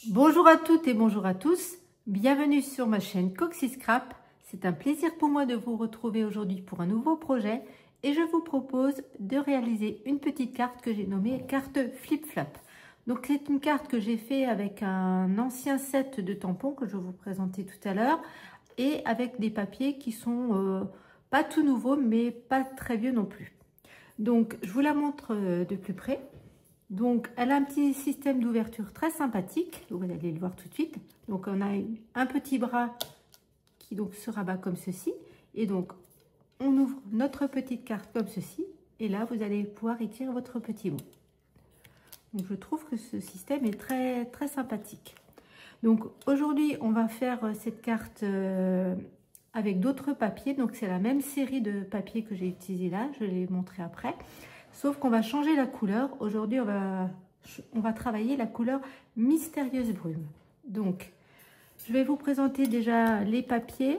Bonjour à toutes et bonjour à tous, bienvenue sur ma chaîne Coxy Scrap. C'est un plaisir pour moi de vous retrouver aujourd'hui pour un nouveau projet et je vous propose de réaliser une petite carte que j'ai nommée carte flip-flop. Donc c'est une carte que j'ai fait avec un ancien set de tampons que je vais vous présenter tout à l'heure et avec des papiers qui sont pas tout nouveaux mais pas très vieux non plus. Donc je vous la montre de plus près. Donc, elle a un petit système d'ouverture très sympathique. Vous allez le voir tout de suite. Donc, on a un petit bras qui donc se rabat comme ceci. Et donc, on ouvre notre petite carte comme ceci. Et là, vous allez pouvoir écrire votre petit mot. Donc, je trouve que ce système est très, très sympathique. Donc, aujourd'hui, on va faire cette carte avec d'autres papiers. Donc, c'est la même série de papiers que j'ai utilisé là. Je vais les montrer après. Sauf qu'on va changer la couleur. Aujourd'hui, on va travailler la couleur mystérieuse brume. Donc, je vais vous présenter déjà les papiers.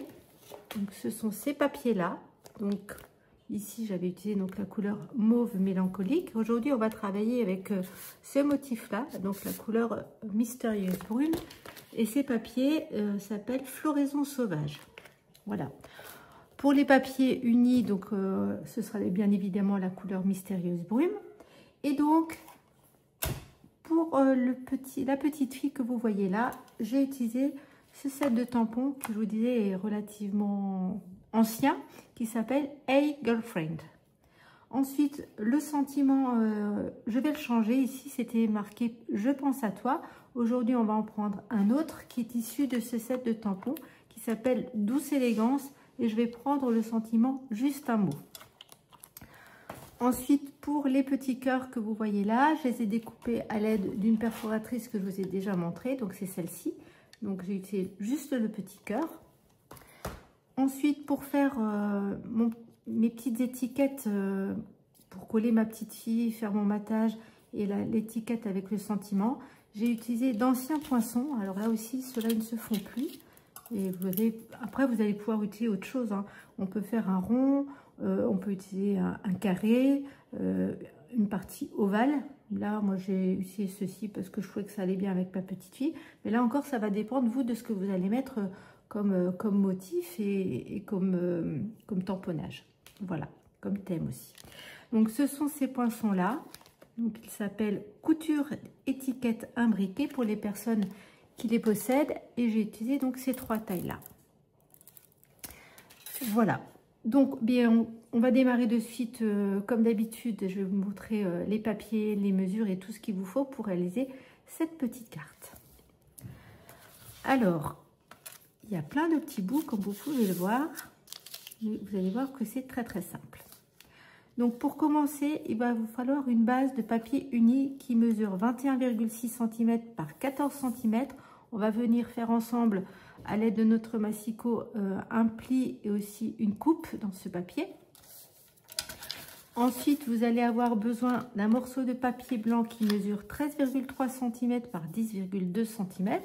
Donc, ce sont ces papiers-là. Donc, ici, j'avais utilisé donc la couleur mauve mélancolique. Aujourd'hui, on va travailler avec ce motif-là, donc la couleur mystérieuse brune. Et ces papiers s'appellent Floraison sauvage. Voilà. Pour les papiers unis, donc ce sera bien évidemment la couleur mystérieuse brume. Et donc, pour la petite fille que vous voyez là, j'ai utilisé ce set de tampons que je vous disais est relativement ancien, qui s'appelle Hey Girlfriend. Ensuite, le sentiment, je vais le changer. Ici, c'était marqué Je pense à toi. Aujourd'hui, on va en prendre un autre qui est issu de ce set de tampons qui s'appelle Douce élégance. Et je vais prendre le sentiment Juste un mot. Ensuite, pour les petits cœurs que vous voyez là, je les ai découpés à l'aide d'une perforatrice que je vous ai déjà montré. Donc, c'est celle-ci. Donc, j'ai utilisé juste le petit cœur. Ensuite, pour faire mes petites étiquettes, pour coller ma petite fille, faire mon matage et l'étiquette avec le sentiment, j'ai utilisé d'anciens poinçons. Alors là aussi, ceux-là ne se font plus. Et après, vous allez pouvoir utiliser autre chose. Hein. On peut faire un rond, on peut utiliser un carré, une partie ovale. Là, moi, j'ai utilisé ceci parce que je trouvais que ça allait bien avec ma petite fille. Mais là encore, ça va dépendre, vous, de ce que vous allez mettre comme motif et comme tamponnage. Voilà, comme thème aussi. Donc, ce sont ces poinçons-là. Donc, ils s'appellent couture étiquette imbriquée pour les personnes qui les possèdent, et j'ai utilisé donc ces trois tailles là. Voilà, donc bien on va démarrer de suite comme d'habitude. Je vais vous montrer les papiers, les mesures et tout ce qu'il vous faut pour réaliser cette petite carte. Alors, il y a plein de petits bouts comme vous pouvez le voir, mais vous allez voir que c'est très très simple. Donc pour commencer, il va vous falloir une base de papier uni qui mesure 21,6 cm par 14 cm. On va venir faire ensemble, à l'aide de notre massicot, un pli et aussi une coupe dans ce papier. Ensuite, vous allez avoir besoin d'un morceau de papier blanc qui mesure 13,3 cm par 10,2 cm.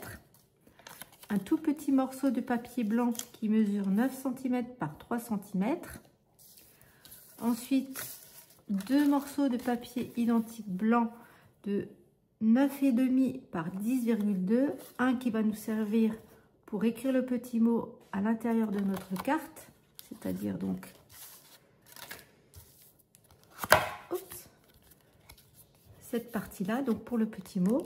Un tout petit morceau de papier blanc qui mesure 9 cm par 3 cm. Ensuite, deux morceaux de papier identique blanc de 9,5 par 10,2. Un qui va nous servir pour écrire le petit mot à l'intérieur de notre carte, c'est-à-dire donc cette partie-là, donc pour le petit mot.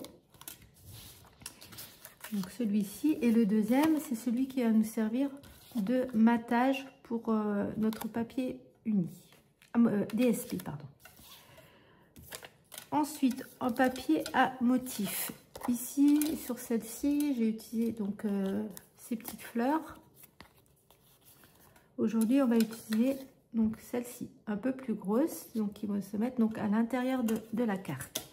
Donc celui-ci, et le deuxième, c'est celui qui va nous servir de matage pour notre papier uni. DSP, pardon. Ensuite, en papier à motif. Ici, sur celle-ci, j'ai utilisé donc ces petites fleurs. Aujourd'hui, on va utiliser donc celle-ci, un peu plus grosse, donc qui va se mettre donc à l'intérieur de la carte.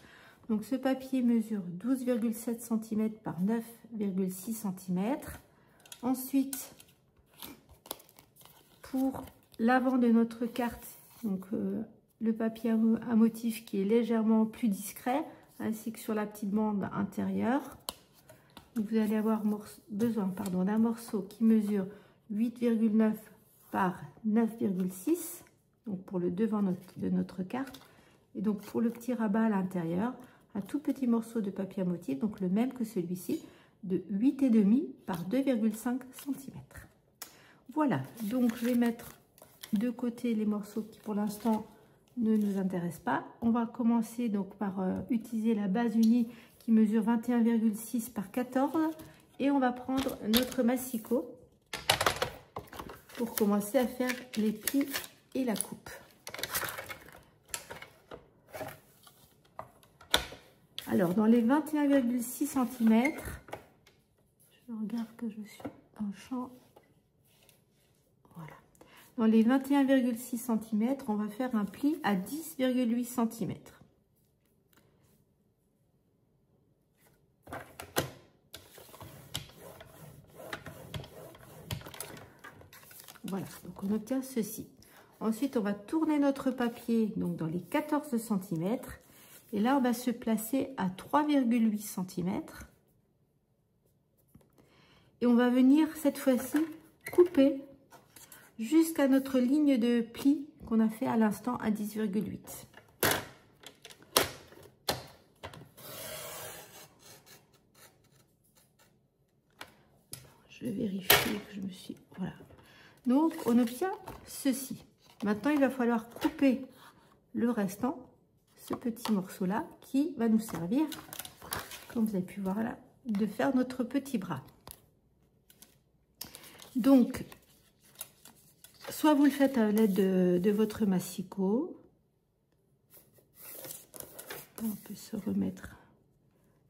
Donc ce papier mesure 12,7 cm par 9,6 cm. Ensuite, pour l'avant de notre carte, donc le papier à motif qui est légèrement plus discret, ainsi que sur la petite bande intérieure. Donc vous allez avoir besoin d'un morceau qui mesure 8,9 par 9,6, donc pour le devant de notre carte. Et donc pour le petit rabat à l'intérieur, un tout petit morceau de papier à motif, donc le même que celui-ci, de 8,5 par 2,5 cm. Voilà, donc je vais mettre de côté les morceaux qui pour l'instant ne nous intéressent pas. On va commencer donc par utiliser la base unie qui mesure 21,6 par 14 et on va prendre notre massicot pour commencer à faire les plis et la coupe. Alors dans les 21,6 cm, je regarde que je suis en champ. Voilà. Dans les 21,6 cm, on va faire un pli à 10,8 cm. Voilà, donc on obtient ceci. Ensuite, on va tourner notre papier donc dans les 14 cm. Et là, on va se placer à 3,8 cm. Et on va venir cette fois-ci couper jusqu'à notre ligne de pli qu'on a fait à l'instant à 10,8. Je vais vérifier que je me suis... Voilà. Donc, on obtient ceci. Maintenant, il va falloir couper le restant, ce petit morceau-là, qui va nous servir, comme vous avez pu voir là, de faire notre petit bras. Donc, soit vous le faites à l'aide de votre massicot. On peut se remettre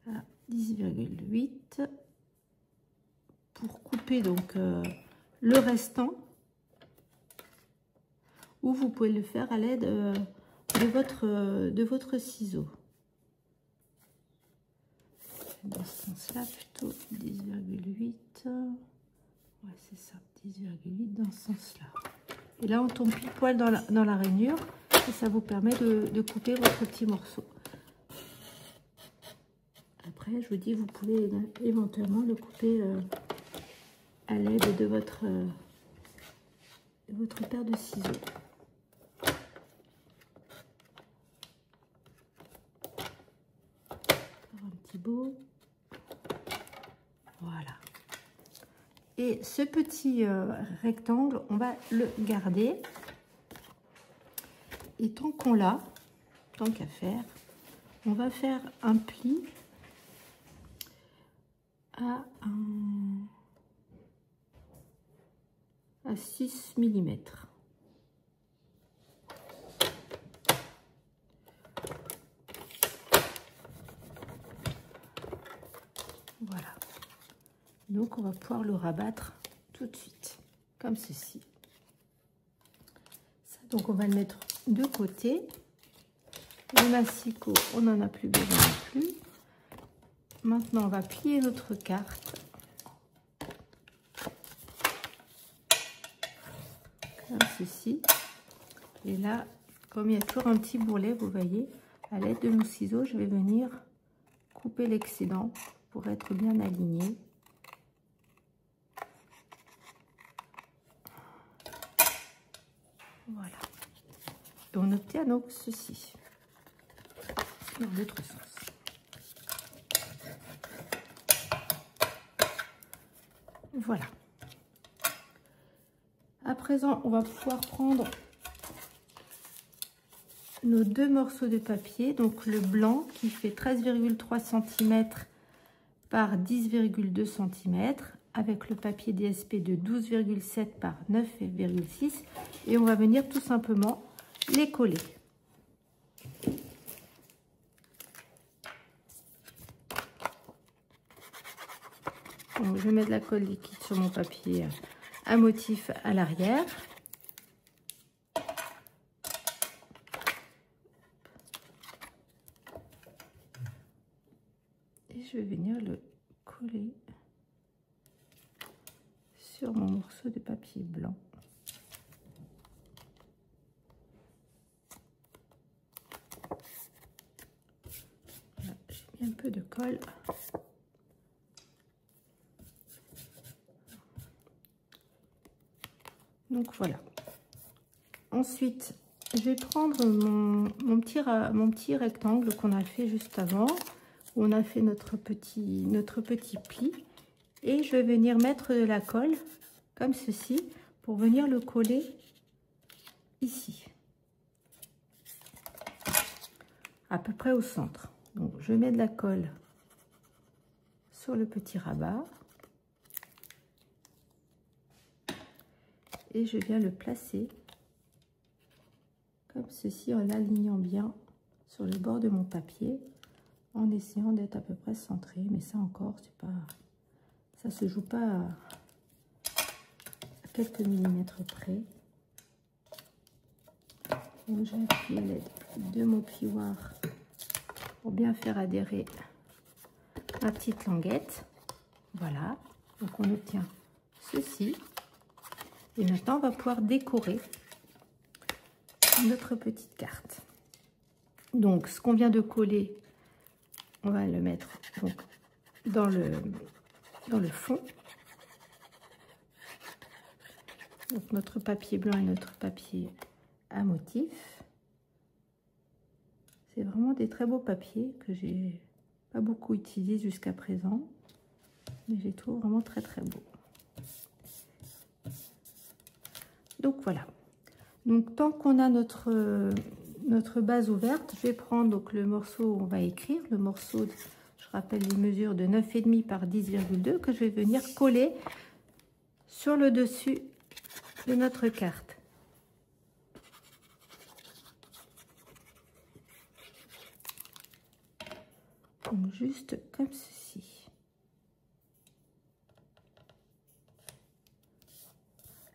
à 10,8 pour couper donc le restant. Ou vous pouvez le faire à l'aide de votre ciseau. Dans ce sens-là, plutôt 10,8. Ouais, c'est ça, 10,8 dans ce sens-là. Et là, on tombe pile poil dans la rainure et ça vous permet de couper votre petit morceau. Après, je vous dis, vous pouvez éventuellement le couper à l'aide de votre paire de ciseaux. Un petit bout. Voilà. Et ce petit rectangle, on va le garder. Et tant qu'on l'a, tant qu'à faire, on va faire un pli à 6 mm. Voilà. Donc, on va pouvoir le rabattre tout de suite, comme ceci. Ça, donc, on va le mettre de côté. Le massicot, on n'en a plus besoin non plus. Maintenant, on va plier notre carte. Comme ceci. Et là, comme il y a toujours un petit bourrelet, vous voyez, à l'aide de mon ciseau, je vais venir couper l'excédent pour être bien aligné. Voilà. Et on obtient donc ceci. Dans l'autre sens. Voilà. À présent, on va pouvoir prendre nos deux morceaux de papier. Donc le blanc qui fait 13,3 cm par 10,2 cm avec le papier DSP de 12,7 par 9,6 et on va venir tout simplement les coller. Donc, je vais mettre de la colle liquide sur mon papier à motif à l'arrière. Et je vais venir le coller sur mon morceau de papier blanc. Voilà, j'ai mis un peu de colle. Donc voilà. Ensuite, je vais prendre mon petit rectangle qu'on a fait juste avant, où on a fait notre petit pli, et je vais venir mettre de la colle comme ceci pour venir le coller ici, à peu près au centre. Donc je mets de la colle sur le petit rabat et je viens le placer comme ceci en l'alignant bien sur le bord de mon papier, en essayant d'être à peu près centré. Mais ça encore, c'est pas, ça se joue pas à quelques millimètres près. Donc j'ai appuyé l'aide de mon plioir pour bien faire adhérer ma petite languette. Voilà, donc on obtient ceci. Et maintenant on va pouvoir décorer notre petite carte. Donc ce qu'on vient de coller, on va le mettre donc dans le fond. Donc notre papier blanc et notre papier à motif. C'est vraiment des très beaux papiers que j'ai pas beaucoup utilisés jusqu'à présent, mais je les trouve vraiment très très beaux. Donc voilà. Donc tant qu'on a notre base ouverte, je vais prendre donc le morceau où on va écrire, le morceau, je rappelle les mesures de 9,5 par 10,2 que je vais venir coller sur le dessus de notre carte. Donc juste comme ceci.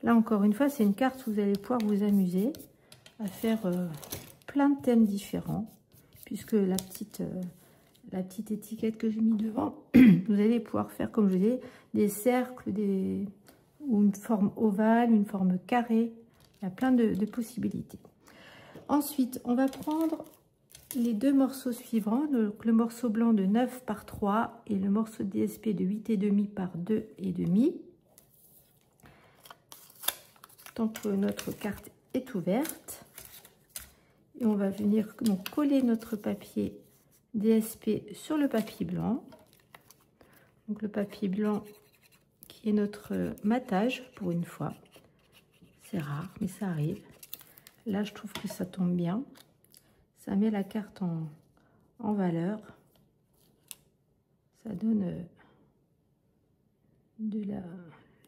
Là encore une fois, c'est une carte où vous allez pouvoir vous amuser à faire plein de thèmes différents, puisque la petite étiquette que j'ai mis devant, vous allez pouvoir faire, comme je disais, des cercles, ou une forme ovale, une forme carrée. Il y a plein de possibilités. Ensuite, on va prendre les deux morceaux suivants, le morceau blanc de 9 par 3 et le morceau DSP de 8,5 par 2,5. Tant que notre carte est ouverte, et on va venir donc coller notre papier DSP sur le papier blanc. Donc le papier blanc qui est notre matage pour une fois. C'est rare, mais ça arrive. Là, je trouve que ça tombe bien. Ça met la carte en valeur. Ça donne de la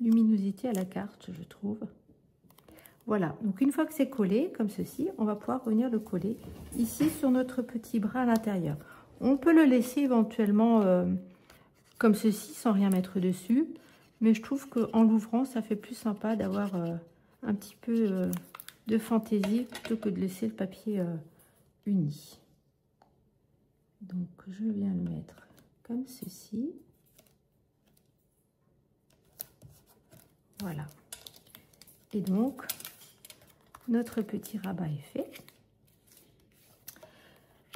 luminosité à la carte, je trouve. Voilà, donc une fois que c'est collé, comme ceci, on va pouvoir venir le coller ici sur notre petit bras à l'intérieur. On peut le laisser éventuellement comme ceci, sans rien mettre dessus. Mais je trouve qu'en l'ouvrant, ça fait plus sympa d'avoir un petit peu de fantaisie plutôt que de laisser le papier uni. Donc, je viens le mettre comme ceci. Voilà. Et donc, notre petit rabat est fait.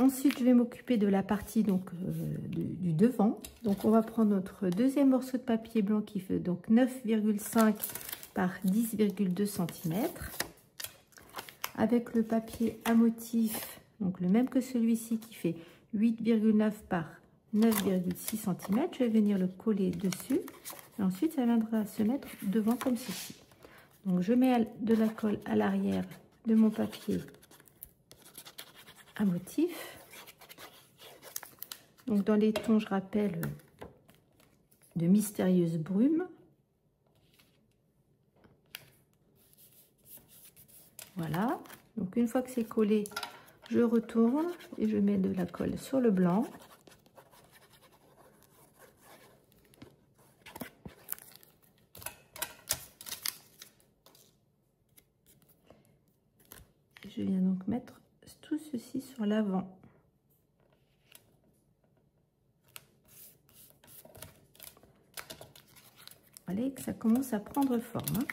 Ensuite, je vais m'occuper de la partie donc du devant. Donc, on va prendre notre deuxième morceau de papier blanc qui fait donc 9,5 par 10,2 cm. Avec le papier à motif, donc le même que celui-ci qui fait 8,9 par 9,6 cm. Je vais venir le coller dessus. Et ensuite, ça viendra se mettre devant comme ceci. Donc, je mets de la colle à l'arrière de mon papier à motif. Donc dans les tons, je rappelle, de Mystérieuse Brume. Voilà. Donc une fois que c'est collé, je retourne et je mets de la colle sur le blanc. Et je viens donc mettre tout ceci sur l'avant. Allez, que ça commence à prendre forme.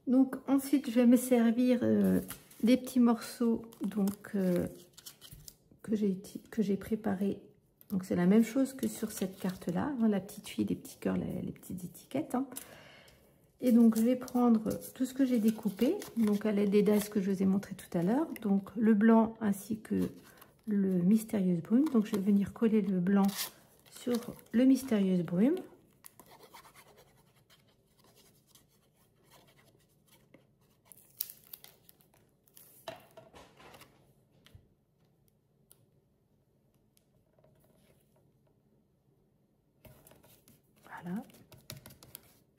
Donc ensuite, je vais me servir des petits morceaux donc que j'ai préparé. Donc c'est la même chose que sur cette carte-là, hein, la petite fille, les petits cœurs, les petites étiquettes. Hein. Et donc je vais prendre tout ce que j'ai découpé, donc à l'aide des dies que je vous ai montré tout à l'heure, donc le blanc ainsi que le Mystérieuse Brume. Donc je vais venir coller le blanc sur le Mystérieuse Brume. Voilà,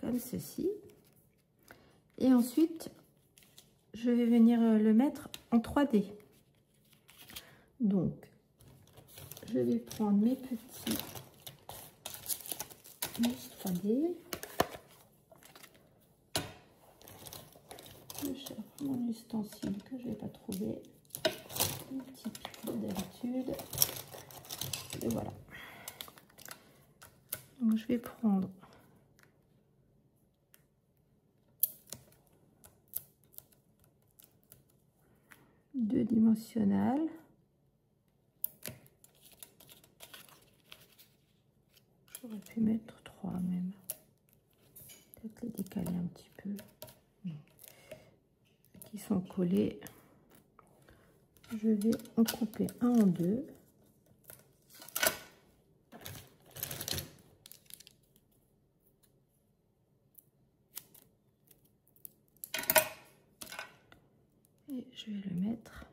comme ceci. Et ensuite, je vais venir le mettre en 3D. Donc, je vais prendre mes petits mousses 3D. Je cherche mon ustensile que je ne vais pas trouver. Un petit pic d'habitude. Et voilà. Donc, je vais prendre deux dimensionnels. J'aurais pu mettre 3 même. Peut-être les décaler un petit peu. Qui sont collés. Je vais en couper un en deux. Et je vais le mettre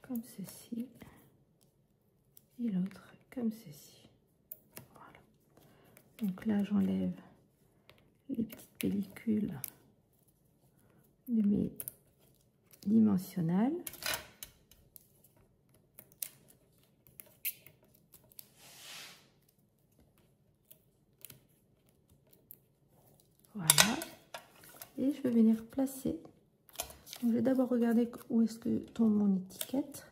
comme ceci. Et l'autre comme ceci. Voilà. Donc là, j'enlève les petites pellicules de mes dimensionnels. Voilà. Et je vais venir placer. Donc, je vais d'abord regarder où est-ce que tombe mon étiquette.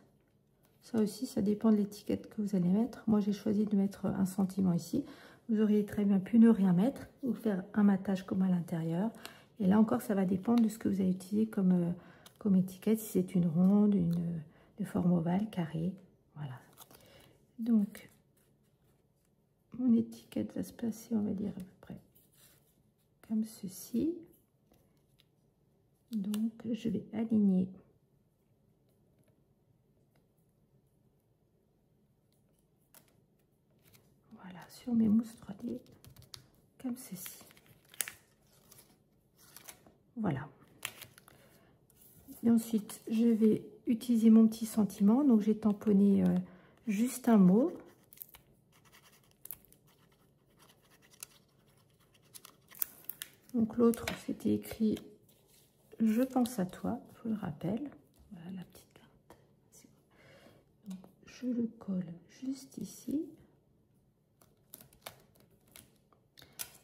Ça aussi, ça dépend de l'étiquette que vous allez mettre. Moi, j'ai choisi de mettre 1 centime ici. Vous auriez très bien pu ne rien mettre ou faire un matage comme à l'intérieur. Et là encore, ça va dépendre de ce que vous allez utiliser comme étiquette. Si c'est une ronde, de forme ovale, carrée. Voilà. Donc, mon étiquette va se placer, on va dire à peu près comme ceci. Donc, je vais aligner sur mes mousses 3D comme ceci. Voilà. Et ensuite, je vais utiliser mon petit sentiment. Donc, j'ai tamponné juste un mot. Donc, l'autre, c'était écrit « Je pense à toi », je le rappelle. Voilà la petite carte. Donc, je le colle juste ici.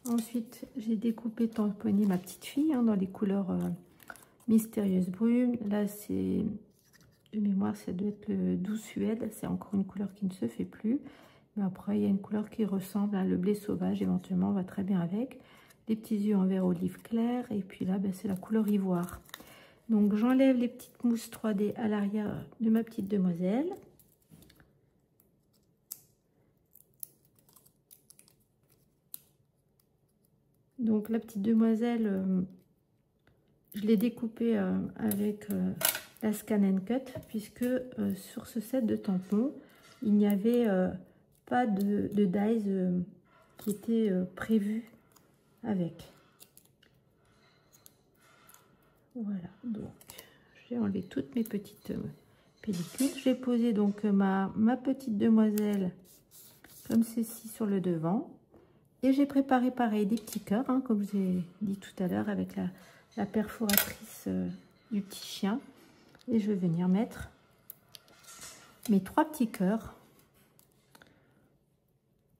Ensuite, j'ai découpé, tamponné ma petite fille dans les couleurs Mystérieuse Brume. Là, c'est de mémoire, ça doit être le Doux Suède. C'est encore une couleur qui ne se fait plus. Mais après, il y a une couleur qui ressemble à le blé sauvage, éventuellement, va très bien avec. Les petits yeux en vert olive clair. Et puis là, c'est la couleur ivoire. Donc, j'enlève les petites mousses 3D à l'arrière de ma petite demoiselle. Donc la petite demoiselle, je l'ai découpée avec la Scan & Cut, puisque sur ce set de tampons, il n'y avait pas de dies qui était prévu avec. Voilà, donc j'ai enlevé toutes mes petites pellicules. J'ai posé donc ma petite demoiselle comme ceci sur le devant. Et j'ai préparé pareil des petits cœurs, hein, comme je vous ai dit tout à l'heure, avec la perforatrice du petit chien. Et je vais venir mettre mes 3 petits cœurs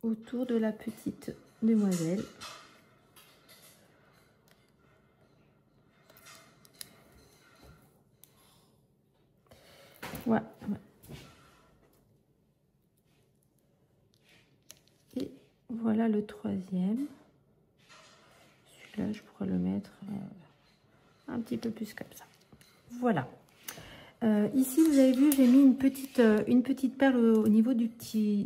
autour de la petite demoiselle. Voilà. Et voilà le 3e. Celui-là, je pourrais le mettre un petit peu plus comme ça. Voilà. Ici, vous avez vu, j'ai mis une petite perle au niveau du petit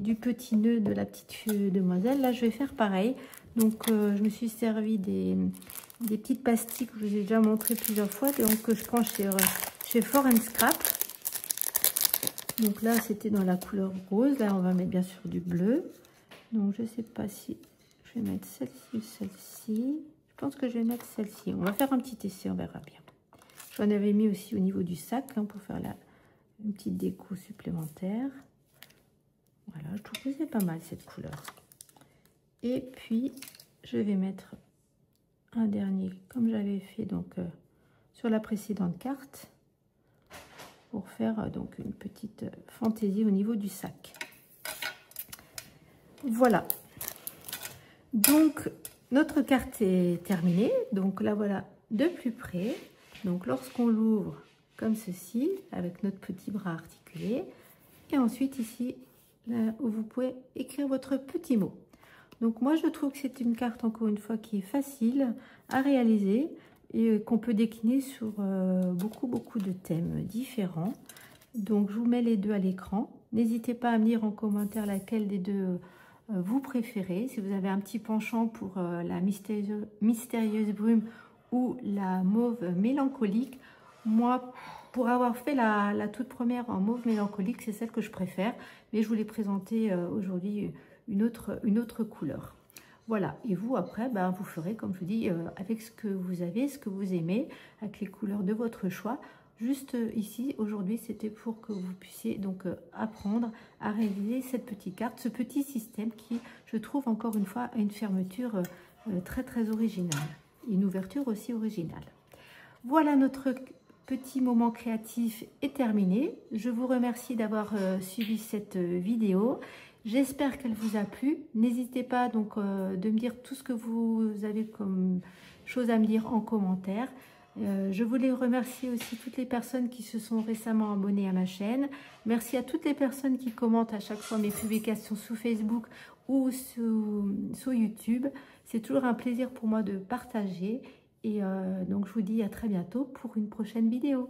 nœud de la petite demoiselle. Là, je vais faire pareil. Donc je me suis servi des petites pastilles que je vous ai déjà montré plusieurs fois, donc que je prends chez Forest Scrap. Donc là c'était dans la couleur rose, là on va mettre bien sûr du bleu. Donc je ne sais pas si je vais mettre celle-ci ou celle-ci. Je pense que je vais mettre celle-ci. On va faire un petit essai, on verra bien. J'en avais mis aussi au niveau du sac hein, pour faire une petite déco supplémentaire. Voilà, je trouve que c'est pas mal cette couleur. Et puis je vais mettre un dernier comme j'avais fait donc sur la précédente carte pour faire donc une petite fantaisie au niveau du sac. Voilà, donc notre carte est terminée, donc là voilà de plus près. Donc lorsqu'on l'ouvre comme ceci avec notre petit bras articulé, et ensuite ici là où vous pouvez écrire votre petit mot. Donc moi je trouve que c'est une carte encore une fois qui est facile à réaliser et qu'on peut décliner sur beaucoup de thèmes différents. Donc je vous mets les deux à l'écran. N'hésitez pas à me dire en commentaire laquelle des deux vous préférez. Si vous avez un petit penchant pour la mystérieuse brume ou la mauve mélancolique. Moi, pour avoir fait la toute première en mauve mélancolique, c'est celle que je préfère. Mais je vous l'ai présentée aujourd'hui une autre couleur. Voilà, et vous après, ben, vous ferez comme je vous dis, avec ce que vous avez, ce que vous aimez, avec les couleurs de votre choix. Juste ici, aujourd'hui, c'était pour que vous puissiez donc apprendre à réaliser cette petite carte, ce petit système qui, je trouve encore une fois, a une fermeture très originale. Une ouverture aussi originale. Voilà, notre petit moment créatif est terminé. Je vous remercie d'avoir suivi cette vidéo. J'espère qu'elle vous a plu. N'hésitez pas donc de me dire tout ce que vous avez comme chose à me dire en commentaire. Je voulais remercier aussi toutes les personnes qui se sont récemment abonnées à ma chaîne. Merci à toutes les personnes qui commentent à chaque fois mes publications sous Facebook ou sur YouTube. C'est toujours un plaisir pour moi de partager. Et donc je vous dis à très bientôt pour une prochaine vidéo.